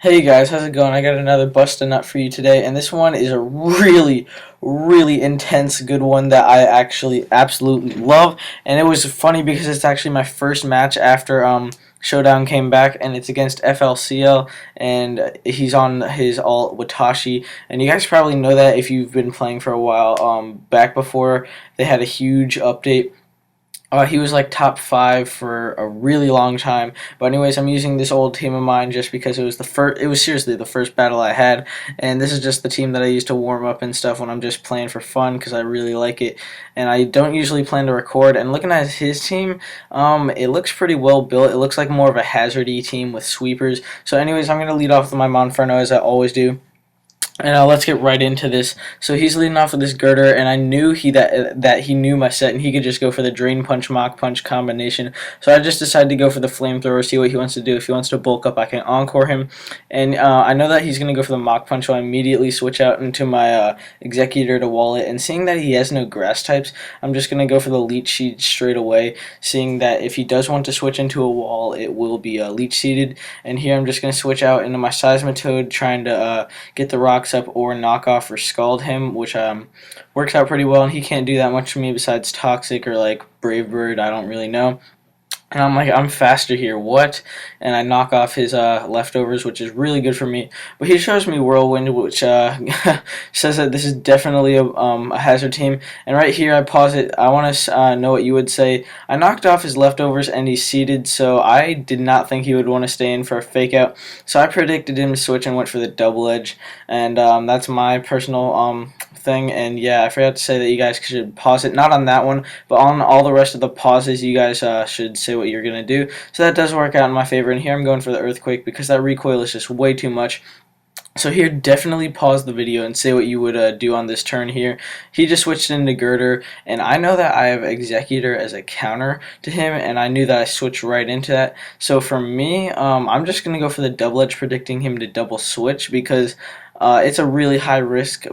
Hey guys, how's it going? I got another bust a nut for you today, and this one is a really intense good one that I actually absolutely love. And it was funny because it's actually my first match after Showdown came back, and it's against flcl, and he's on his alt Watashi. And you guys probably know that if you've been playing for a while. Back before they had a huge update, he was like top five for a really long time. But anyways, I'm using this old team of mine just because it was the first. It was seriously the first battle I had, and this is just the team that I use to warm up and stuff when I'm just playing for fun because I really like it. And I don't usually plan to record. And looking at his team, it looks pretty well built. It looks like more of a hazardy team with sweepers. So anyways, I'm gonna lead off with my Monferno as I always do. And let's get right into this. So he's leading off with this girder, and I knew that he knew my set, and he could just go for the drain punch mach punch combination. So I just decided to go for the flamethrower, see what he wants to do. If he wants to bulk up, I can encore him. And I know that he's going to go for the mach punch, so I immediately switch out into my executor to wall it. And seeing that he has no grass types, I'm just going to go for the leech seed straight away. Seeing that if he does want to switch into a wall, it will be leech seeded. And here I'm just going to switch out into my seismitoad, trying to get the rocks up or knock off or scald him, which works out pretty well, and he can't do that much for me besides toxic or like brave bird. I don't really know. And I'm like, I'm faster here, what? And I knock off his leftovers, which is really good for me. But he shows me Whirlwind, which says that this is definitely a hazard team. And right here, I pause it. I want to know what you would say. I knocked off his leftovers, and he's seated, so I did not think he would want to stay in for a fake out. So I predicted him to switch and went for the double edge. And that's my personal thing. And yeah, I forgot to say that you guys should pause it, not on that one, but on all the rest of the pauses, you guys should say what you're gonna do. So that does work out in my favor, and here I'm going for the earthquake because that recoil is just way too much. So here, definitely pause the video and say what you would do on this turn here. He just switched into Girder, and I know that I have Executor as a counter to him, and I knew that I switched right into that. So for me, I'm just going to go for the double edge, predicting him to double switch because it's a really high risk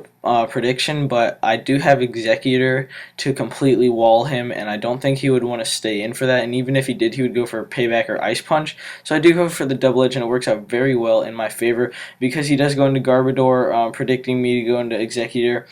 prediction, but I do have Executor to completely wall him, and I don't think he would want to stay in for that. And even if he did, he would go for Payback or Ice Punch. So I do go for the double edge, and it works out very well in my favor because he does go into Garbodor, predicting me to go into Executor.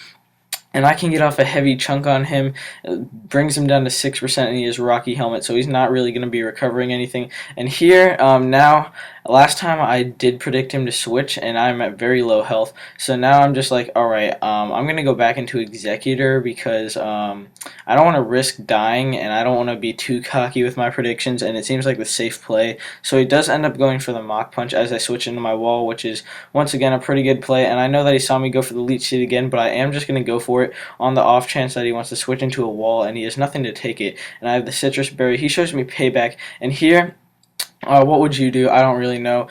And I can get off a heavy chunk on him. It brings him down to 6%, and he has Rocky Helmet, so he's not really going to be recovering anything. And here, now, last time I did predict him to switch, and I'm at very low health. So now I'm just like, alright, I'm going to go back into Executor because I don't want to risk dying, and I don't want to be too cocky with my predictions, and it seems like the safe play. So he does end up going for the Mach Punch as I switch into my wall, which is, once again, a pretty good play. And I know that he saw me go for the Leech Seed again, but I am just going to go for it on the off chance that he wants to switch into a wall, and he has nothing to take it. And I have the Citrus Berry. He shows me Payback, and here, what would you do? I don't really know.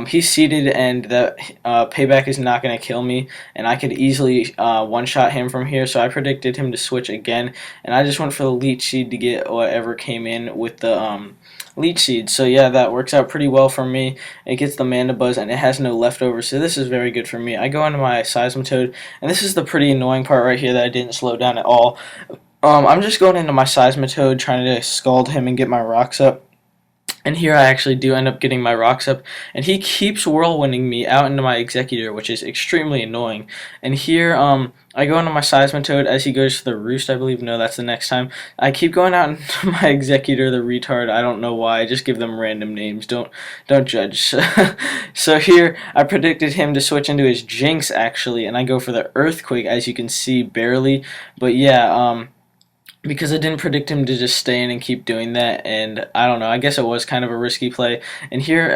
He's seated, and the Payback is not going to kill me, and I could easily one-shot him from here, so I predicted him to switch again, and I just went for the Leech Seed to get whatever came in with the Leech Seed. So yeah, that works out pretty well for me. It gets the Mandibuzz, and it has no leftovers, so this is very good for me. I go into my Seismitoad, and this is the pretty annoying part right here that I didn't slow down at all. I'm just going into my Seismitoad, trying to scald him and get my rocks up. And here I actually do end up getting my rocks up, and he keeps whirlwinding me out into my Executor, which is extremely annoying. And here, I go into my Seismitoad as he goes to the Roost, I believe. No, that's the next time. I keep going out into my Executor, the retard. I don't know why. I just give them random names. Don't judge. So here, I predicted him to switch into his Jinx, actually, and I go for the Earthquake, as you can see, barely. But yeah, because I didn't predict him to just stay in and keep doing that, and I don't know, I guess it was kind of a risky play. And here,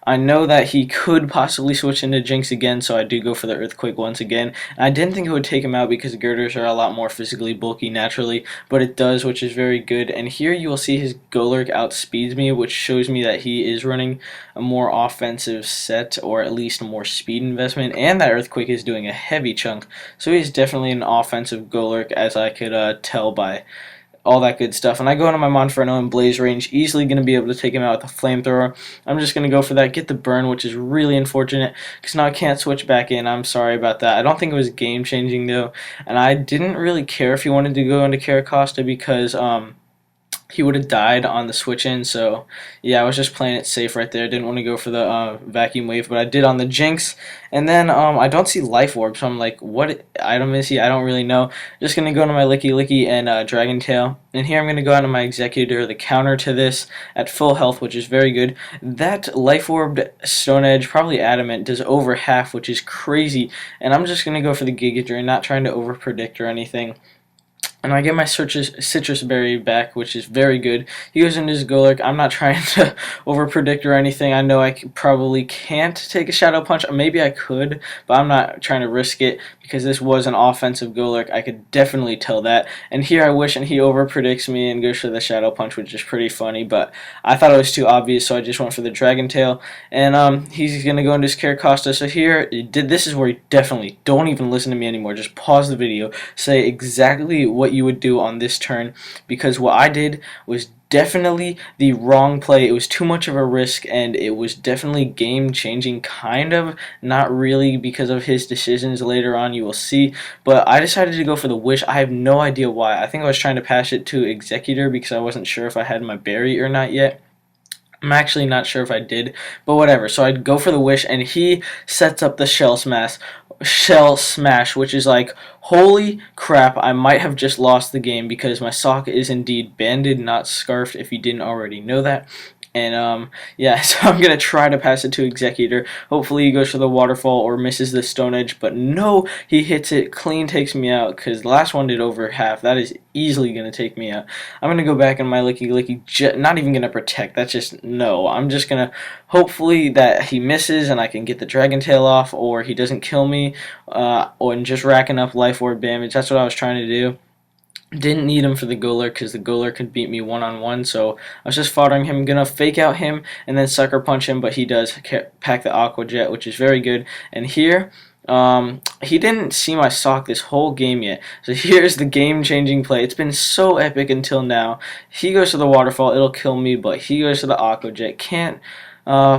I know that he could possibly switch into Jinx again, so I do go for the Earthquake once again. And I didn't think it would take him out because Girders are a lot more physically bulky naturally, but it does, which is very good. And here you will see his Golurk outspeeds me, which shows me that he is running a more offensive set, or at least a more speed investment, and that Earthquake is doing a heavy chunk. So he's definitely an offensive Golurk, as I could tell by all that good stuff. And I go into my Monferno and Blaze Range, easily going to be able to take him out with a Flamethrower. I'm just going to go for that, get the burn, which is really unfortunate, because now I can't switch back in. I'm sorry about that. I don't think it was game-changing, though, and I didn't really care if he wanted to go into Caracosta because, he would have died on the switch in. So yeah, I was just playing it safe right there. Didn't want to go for the vacuum wave, but I did on the Jinx. And then I don't see life orb, so I'm like, what item is he? I don't really know. Just gonna go to my Licky Licky and Dragon Tail, and here I'm gonna go out to my Executor, the counter to this at full health, which is very good. That life orbed Stone Edge, probably Adamant, does over half, which is crazy. And I'm just gonna go for the Giga Drain, not trying to over predict or anything. And I get my citrus berry back, which is very good. He goes into his Golurk. I'm not trying to overpredict or anything. I know I probably can't take a Shadow Punch. Maybe I could, but I'm not trying to risk it because this was an offensive Golurk. I could definitely tell that. And here I wish, and he overpredicts me and goes for the Shadow Punch, which is pretty funny. But I thought it was too obvious, so I just went for the Dragon Tail. And he's going to go into his Caracosta. So here, this is where you definitely don't even listen to me anymore. Just pause the video. Say exactly what you would do on this turn, because what I did was definitely the wrong play. It was too much of a risk, and it was definitely game changing, kind of, not really because of his decisions later on, you will see. But I decided to go for the wish. I have no idea why. I think I was trying to pass it to Executor because I wasn't sure if I had my berry or not yet. I'm actually not sure if I did, but whatever. So I'd go for the wish, and he sets up the shell smash, which is like, holy crap, I might have just lost the game because my sock is indeed banded, not scarfed, if you didn't already know that. And yeah, so I'm gonna try to pass it to Executor. Hopefully he goes for the waterfall or misses the Stone Edge, but no, he hits it clean, takes me out, because the last one did over half. That is easily gonna take me out. I'm gonna go back in my Licky Licky, not even gonna protect. That's just no. I'm just gonna hopefully that he misses and I can get the Dragon Tail off, or he doesn't kill me, or just racking up life orb damage. That's what I was trying to do. Didn't need him for the Golurk because the Golurk could beat me one-on-one, so I was just following him. Gonna fake out him and then sucker punch him, but he does pack the Aqua Jet, which is very good. And here, he didn't see my sock this whole game yet, so here's the game-changing play. It's been so epic until now. He goes to the waterfall, it'll kill me, but he goes to the Aqua Jet. Can't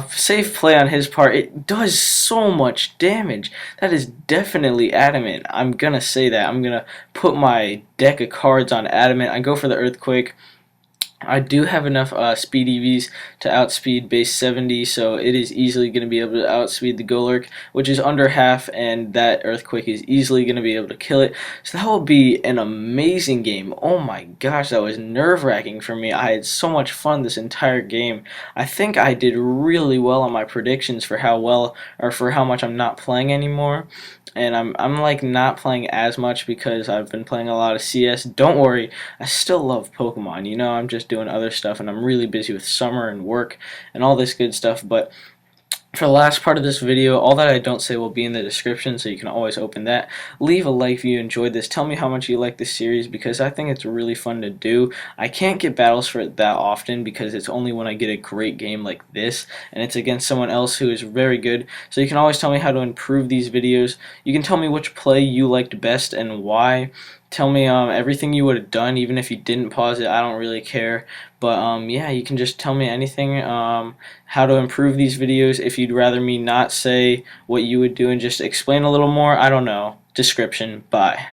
safe play on his part. It does so much damage. That is definitely Adamant. I'm gonna say that. I'm gonna put my deck of cards on Adamant. I go for the Earthquake. I do have enough speed EVs to outspeed base 70, so it is easily going to be able to outspeed the Golurk, which is under half, and that Earthquake is easily going to be able to kill it. So that will be an amazing game. Oh my gosh, that was nerve-wracking for me. I had so much fun this entire game. I think I did really well on my predictions for how well, or for how much I'm not playing anymore. And I'm like not playing as much because I've been playing a lot of CS. Don't worry, I still love Pokemon. You know, I'm just doing other stuff, and I'm really busy with summer and work and all this good stuff. But for the last part of this video, all that I don't say will be in the description, so you can always open that. Leave a like if you enjoyed this. Tell me how much you like this series, because I think it's really fun to do. I can't get battles for it that often because it's only when I get a great game like this, and it's against someone else who is very good. So you can always tell me how to improve these videos. You can tell me which play you liked best and why. Tell me everything you would have done, even if you didn't pause it. I don't really care. But yeah, you can just tell me anything, how to improve these videos. If you'd rather me not say what you would do and just explain a little more, I don't know. Description. Bye.